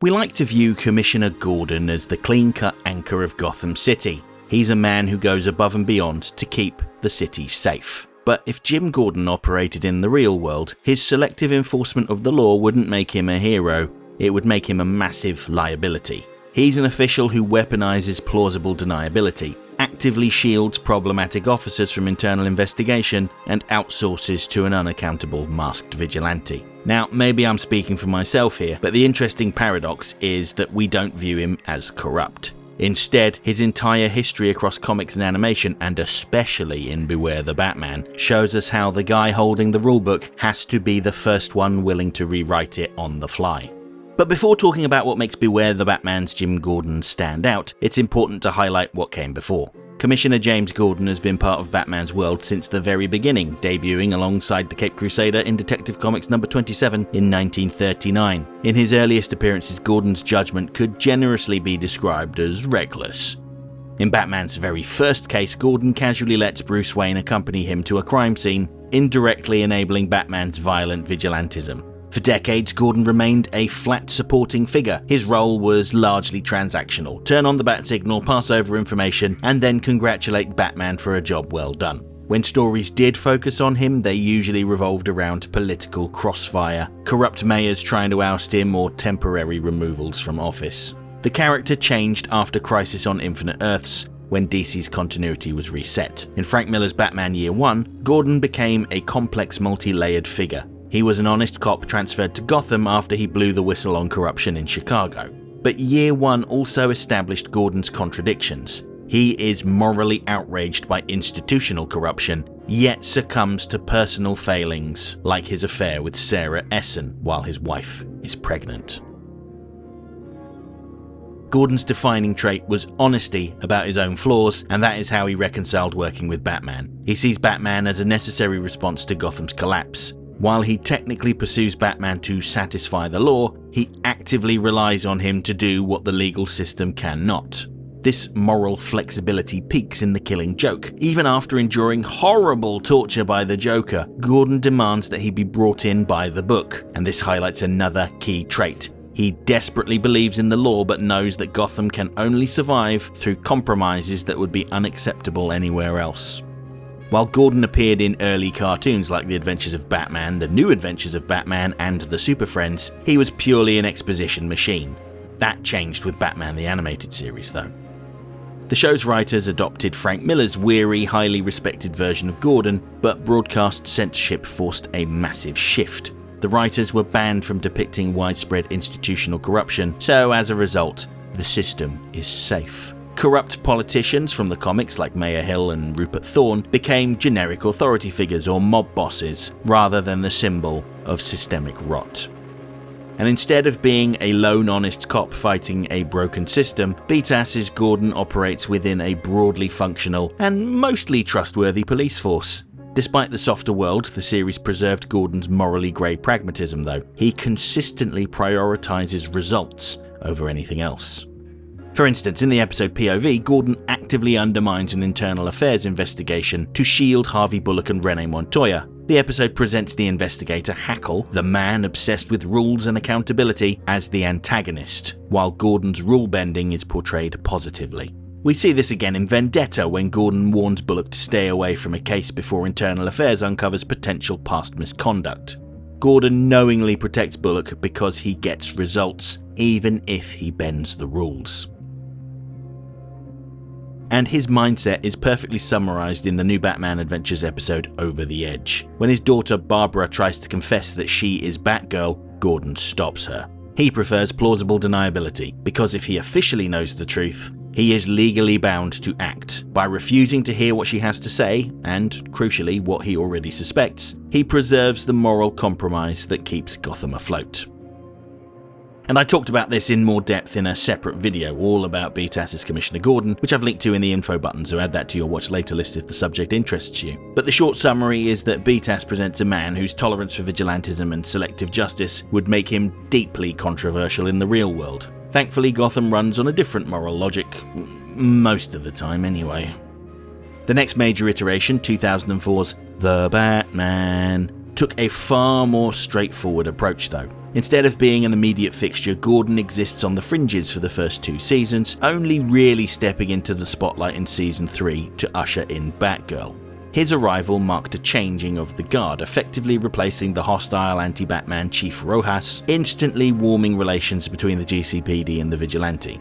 We like to view Commissioner Gordon as the clean-cut anchor of Gotham City. He's a man who goes above and beyond to keep the city safe. But if Jim Gordon operated in the real world, his selective enforcement of the law wouldn't make him a hero, it would make him a massive liability. He's an official who weaponizes plausible deniability, actively shields problematic officers from internal investigation, and outsources to an unaccountable masked vigilante. Now, maybe I'm speaking for myself here, but the interesting paradox is that we don't view him as corrupt. Instead, his entire history across comics and animation, and especially in Beware the Batman, shows us how the guy holding the rulebook has to be the first one willing to rewrite it on the fly. But before talking about what makes Beware the Batman's Jim Gordon stand out, it's important to highlight what came before. Commissioner James Gordon has been part of Batman's world since the very beginning, debuting alongside the Caped Crusader in Detective Comics number 27 in 1939. In his earliest appearances, Gordon's judgment could generously be described as reckless. In Batman's very first case, Gordon casually lets Bruce Wayne accompany him to a crime scene, indirectly enabling Batman's violent vigilantism. For decades, Gordon remained a flat supporting figure. His role was largely transactional. Turn on the bat signal, pass over information, and then congratulate Batman for a job well done. When stories did focus on him, they usually revolved around political crossfire, corrupt mayors trying to oust him, or temporary removals from office. The character changed after Crisis on Infinite Earths, when DC's continuity was reset. In Frank Miller's Batman Year One, Gordon became a complex, multi-layered figure. He was an honest cop transferred to Gotham after he blew the whistle on corruption in Chicago. But Year One also established Gordon's contradictions. He is morally outraged by institutional corruption, yet succumbs to personal failings, like his affair with Sarah Essen while his wife is pregnant. Gordon's defining trait was honesty about his own flaws, and that is how he reconciled working with Batman. He sees Batman as a necessary response to Gotham's collapse. While he technically pursues Batman to satisfy the law, he actively relies on him to do what the legal system cannot. This moral flexibility peaks in The Killing Joke. Even after enduring horrible torture by the Joker, Gordon demands that he be brought in by the book, and this highlights another key trait. He desperately believes in the law but knows that Gotham can only survive through compromises that would be unacceptable anywhere else. While Gordon appeared in early cartoons like The Adventures of Batman, The New Adventures of Batman, and The Super Friends, he was purely an exposition machine. That changed with Batman the Animated Series, though. The show's writers adopted Frank Miller's weary, highly respected version of Gordon, but broadcast censorship forced a massive shift. The writers were banned from depicting widespread institutional corruption, so as a result, the system is safe. Corrupt politicians from the comics like Mayor Hill and Rupert Thorne became generic authority figures or mob bosses, rather than the symbol of systemic rot. And instead of being a lone honest cop fighting a broken system, BTAS's Gordon operates within a broadly functional and mostly trustworthy police force. Despite the softer world, the series preserved Gordon's morally grey pragmatism though. He consistently prioritizes results over anything else. For instance, in the episode POV, Gordon actively undermines an internal affairs investigation to shield Harvey Bullock and Renee Montoya. The episode presents the investigator Hackle, the man obsessed with rules and accountability, as the antagonist, while Gordon's rule-bending is portrayed positively. We see this again in Vendetta when Gordon warns Bullock to stay away from a case before Internal Affairs uncovers potential past misconduct. Gordon knowingly protects Bullock because he gets results, even if he bends the rules. And his mindset is perfectly summarized in the new Batman Adventures episode Over the Edge. When his daughter Barbara tries to confess that she is Batgirl, Gordon stops her. He prefers plausible deniability, because if he officially knows the truth, he is legally bound to act. By refusing to hear what she has to say, and crucially what he already suspects, he preserves the moral compromise that keeps Gotham afloat. And I talked about this in more depth in a separate video all about BTAS's Commissioner Gordon, which I've linked to in the info button, so add that to your watch later list if the subject interests you. But the short summary is that BTAS presents a man whose tolerance for vigilantism and selective justice would make him deeply controversial in the real world. Thankfully, Gotham runs on a different moral logic, most of the time anyway. The next major iteration, 2004's The Batman, took a far more straightforward approach though. Instead of being an immediate fixture, Gordon exists on the fringes for the first 2 seasons, only really stepping into the spotlight in Season 3 to usher in Batgirl. His arrival marked a changing of the guard, effectively replacing the hostile anti-Batman Chief Rojas, instantly warming relations between the GCPD and the Vigilante.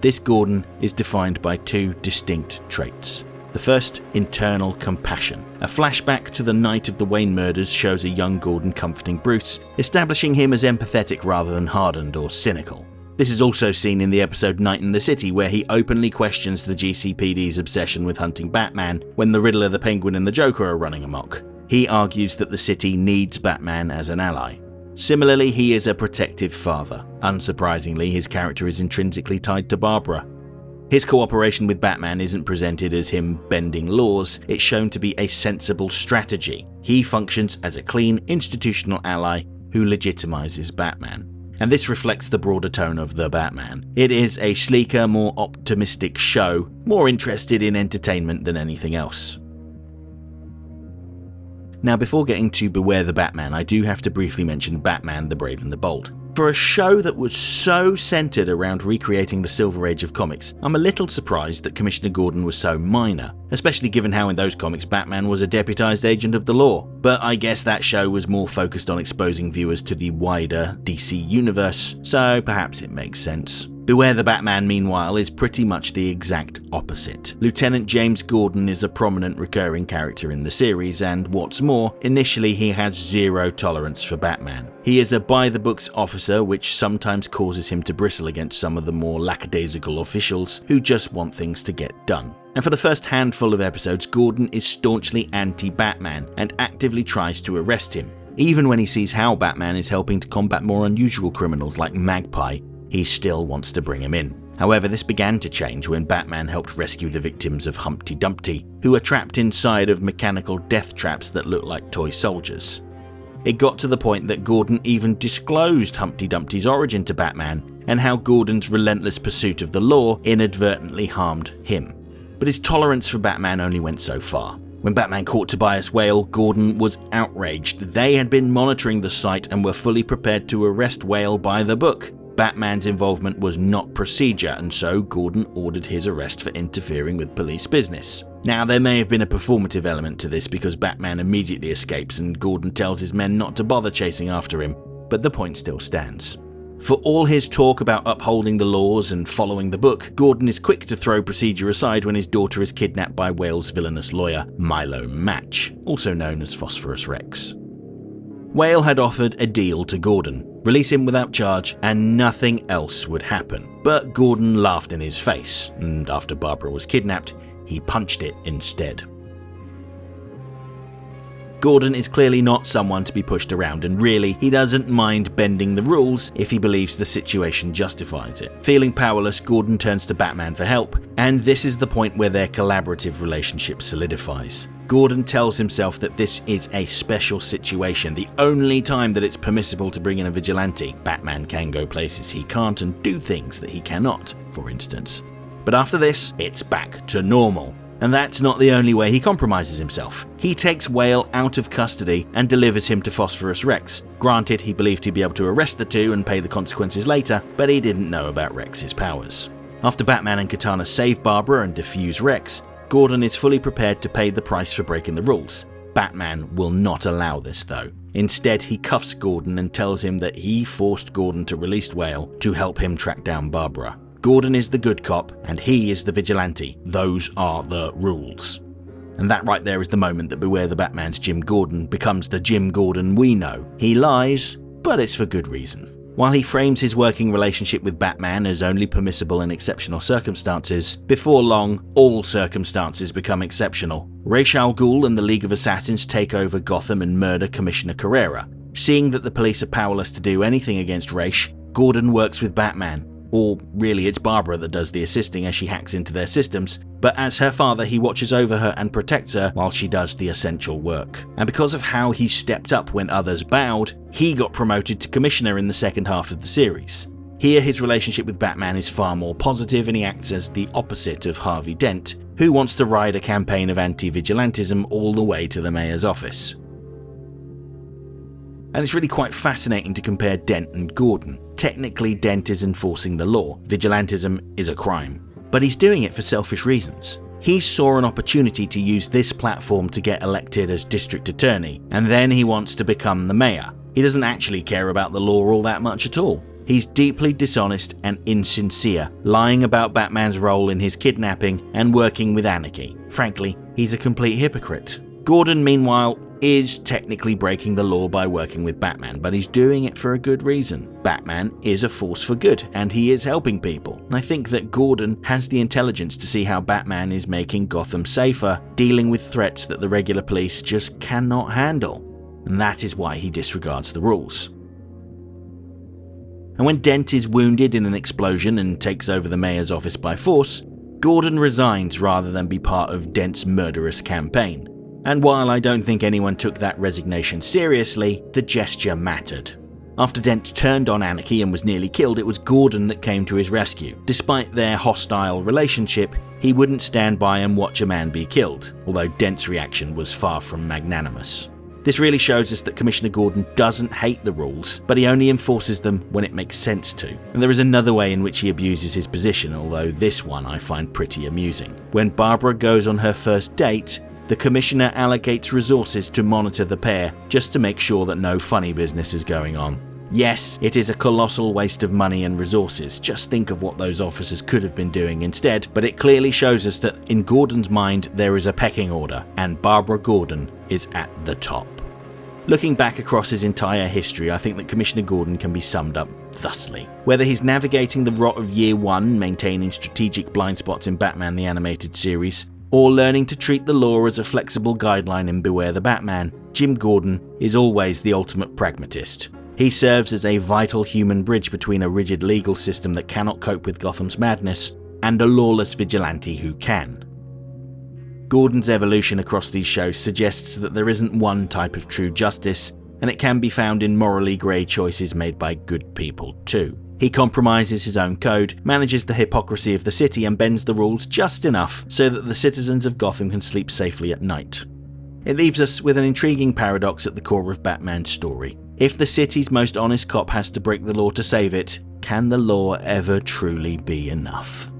This Gordon is defined by 2 distinct traits. The first, internal compassion. A flashback to the night of the Wayne murders shows a young Gordon comforting Bruce, establishing him as empathetic rather than hardened or cynical. This is also seen in the episode Night in the City, where he openly questions the GCPD's obsession with hunting Batman when the Riddler, the Penguin and the Joker are running amok. He argues that the city needs Batman as an ally. Similarly, he is a protective father. Unsurprisingly, his character is intrinsically tied to Barbara. His cooperation with Batman isn't presented as him bending laws, it's shown to be a sensible strategy. He functions as a clean, institutional ally who legitimizes Batman. And this reflects the broader tone of The Batman. It is a sleeker, more optimistic show, more interested in entertainment than anything else. Now, before getting to Beware the Batman, I do have to briefly mention Batman the Brave and the Bold. For a show that was so centered around recreating the Silver Age of comics, I'm a little surprised that Commissioner Gordon was so minor, especially given how in those comics Batman was a deputized agent of the law. But I guess that show was more focused on exposing viewers to the wider DC universe, so perhaps it makes sense. Beware the Batman, meanwhile, is pretty much the exact opposite. Lieutenant James Gordon is a prominent recurring character in the series, and what's more, initially he has zero tolerance for Batman. He is a by-the-books officer, which sometimes causes him to bristle against some of the more lackadaisical officials who just want things to get done. And for the first handful of episodes, Gordon is staunchly anti-Batman and actively tries to arrest him. Even when he sees how Batman is helping to combat more unusual criminals like Magpie, he still wants to bring him in. However, this began to change when Batman helped rescue the victims of Humpty Dumpty, who were trapped inside of mechanical death traps that looked like toy soldiers. It got to the point that Gordon even disclosed Humpty Dumpty's origin to Batman, and how Gordon's relentless pursuit of the law inadvertently harmed him. But his tolerance for Batman only went so far. When Batman caught Tobias Whale, Gordon was outraged. They had been monitoring the site and were fully prepared to arrest Whale by the book. Batman's involvement was not procedure, and so Gordon ordered his arrest for interfering with police business. Now, there may have been a performative element to this because Batman immediately escapes and Gordon tells his men not to bother chasing after him, but the point still stands. For all his talk about upholding the laws and following the book, Gordon is quick to throw procedure aside when his daughter is kidnapped by Whale's villainous lawyer, Milo Match, also known as Phosphorus Rex. Whale had offered a deal to Gordon, release him without charge, and nothing else would happen. But Gordon laughed in his face, and after Barbara was kidnapped, he punched it instead. Gordon is clearly not someone to be pushed around, and really, he doesn't mind bending the rules if he believes the situation justifies it. Feeling powerless, Gordon turns to Batman for help, and this is the point where their collaborative relationship solidifies. Gordon tells himself that this is a special situation, the only time that it's permissible to bring in a vigilante. Batman can go places he can't and do things that he cannot, for instance. But after this, it's back to normal. And that's not the only way he compromises himself. He takes Whale out of custody and delivers him to Phosphorus Rex. Granted, he believed he'd be able to arrest the two and pay the consequences later, but he didn't know about Rex's powers. After Batman and Katana save Barbara and defuse Rex, Gordon is fully prepared to pay the price for breaking the rules. Batman will not allow this though. Instead, he cuffs Gordon and tells him that he forced Gordon to release Whale to help him track down Barbara. Gordon is the good cop and he is the vigilante. Those are the rules. And that right there is the moment that Beware the Batman's Jim Gordon becomes the Jim Gordon we know. He lies, but it's for good reason. While he frames his working relationship with Batman as only permissible in exceptional circumstances, before long, all circumstances become exceptional. Ra's al Ghul and the League of Assassins take over Gotham and murder Commissioner Carrera. Seeing that the police are powerless to do anything against Ra's, Gordon works with Batman. Or really, it's Barbara that does the assisting as she hacks into their systems, but as her father, he watches over her and protects her while she does the essential work. And because of how he stepped up when others bowed, he got promoted to commissioner in the second half of the series. Here, his relationship with Batman is far more positive, and he acts as the opposite of Harvey Dent, who wants to ride a campaign of anti-vigilantism all the way to the mayor's office. And it's really quite fascinating to compare Dent and Gordon. Technically, Dent is enforcing the law. Vigilantism is a crime. But he's doing it for selfish reasons. He saw an opportunity to use this platform to get elected as district attorney, and then he wants to become the mayor. He doesn't actually care about the law all that much at all. He's deeply dishonest and insincere, lying about Batman's role in his kidnapping and working with anarchy. Frankly, he's a complete hypocrite. Gordon, meanwhile, is technically breaking the law by working with Batman, but he's doing it for a good reason. Batman is a force for good, and he is helping people. And I think that Gordon has the intelligence to see how Batman is making Gotham safer, dealing with threats that the regular police just cannot handle. And that is why he disregards the rules. And when Dent is wounded in an explosion and takes over the mayor's office by force, Gordon resigns rather than be part of Dent's murderous campaign. And while I don't think anyone took that resignation seriously, the gesture mattered. After Dent turned on anarchy and was nearly killed, it was Gordon that came to his rescue. Despite their hostile relationship, he wouldn't stand by and watch a man be killed, although Dent's reaction was far from magnanimous. This really shows us that Commissioner Gordon doesn't hate the rules, but he only enforces them when it makes sense to. And there is another way in which he abuses his position, although this one I find pretty amusing. When Barbara goes on her first date, the Commissioner allocates resources to monitor the pair, just to make sure that no funny business is going on. Yes, it is a colossal waste of money and resources, just think of what those officers could have been doing instead, but it clearly shows us that in Gordon's mind there is a pecking order, and Barbara Gordon is at the top. Looking back across his entire history, I think that Commissioner Gordon can be summed up thusly. Whether he's navigating the rot of Year 1, maintaining strategic blind spots in Batman the Animated Series, or learning to treat the law as a flexible guideline in Beware the Batman, Jim Gordon is always the ultimate pragmatist. He serves as a vital human bridge between a rigid legal system that cannot cope with Gotham's madness and a lawless vigilante who can. Gordon's evolution across these shows suggests that there isn't one type of true justice, and it can be found in morally grey choices made by good people too. He compromises his own code, manages the hypocrisy of the city, and bends the rules just enough so that the citizens of Gotham can sleep safely at night. It leaves us with an intriguing paradox at the core of Batman's story. If the city's most honest cop has to break the law to save it, can the law ever truly be enough?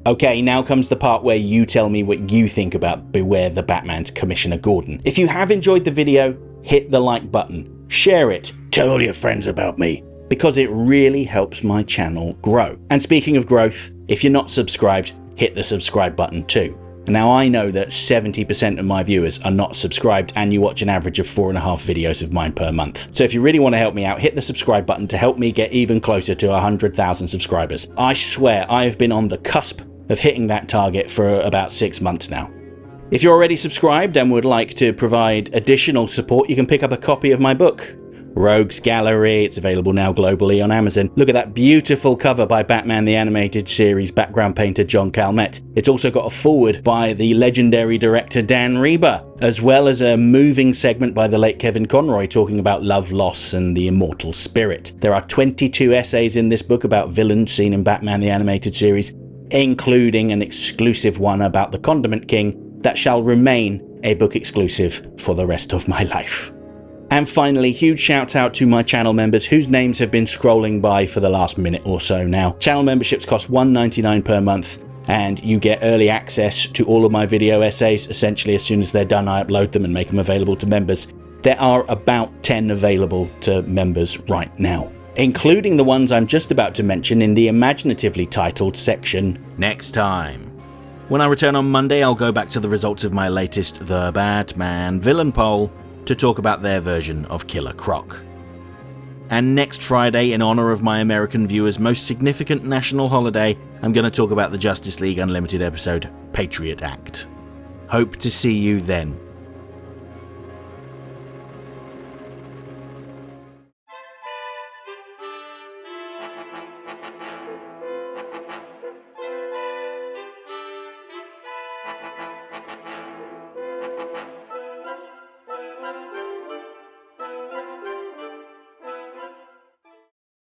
Okay, now comes the part where you tell me what you think about Beware the Batman's Commissioner Gordon. If you have enjoyed the video, hit the like button, share it, tell all your friends about me, because it really helps my channel grow. And speaking of growth, if you're not subscribed, hit the subscribe button too. Now I know that 70% of my viewers are not subscribed and you watch an average of 4.5 videos of mine per month. So if you really want to help me out, hit the subscribe button to help me get even closer to 100,000 subscribers. I swear I have been on the cusp of hitting that target for about 6 months now. If you're already subscribed and would like to provide additional support, you can pick up a copy of my book, Rogues Gallery. It's available now globally on Amazon. Look at that beautiful cover by Batman the Animated Series background painter John Calmette. It's also got a foreword by the legendary director Dan Reba, as well as a moving segment by the late Kevin Conroy talking about love, loss, and the immortal spirit. There are 22 essays in this book about villains seen in Batman the Animated Series, including an exclusive one about the Condiment King that shall remain a book exclusive for the rest of my life. And finally, huge shout out to my channel members whose names have been scrolling by for the last minute or so now. Channel memberships cost $1.99 per month, and you get early access to all of my video essays. Essentially, as soon as they're done, I upload them and make them available to members. There are about 10 available to members right now, including the ones I'm just about to mention in the imaginatively titled section next time. When I return on Monday, I'll go back to the results of my latest The Batman Villain Poll to talk about their version of Killer Croc. And next Friday, in honor of my American viewers' most significant national holiday, I'm going to talk about the Justice League Unlimited episode, Patriot Act. Hope to see you then.